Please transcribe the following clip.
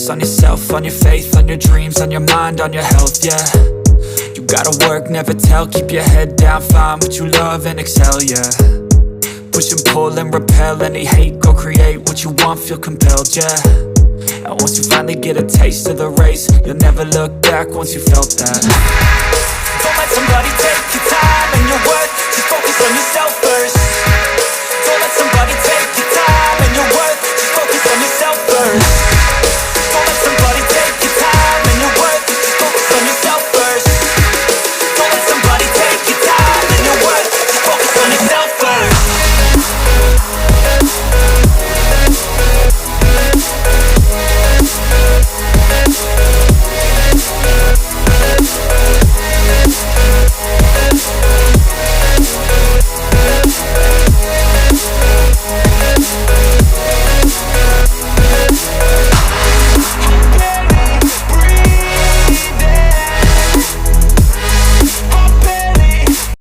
focus on yourself, on your faith, on your dreams, on your mind, on your health, yeah. You gotta work, never tell, keep your head down, find what you love and excel, yeah. Push and pull and repel any hate, go create what you want, feel compelled, yeah. And once you finally get a taste of the race, you'll never look back once you felt that. Don't let somebody take your time and your worth, just focus on yourself first. Don't let somebody take your time and your worth, just focus on yourself first.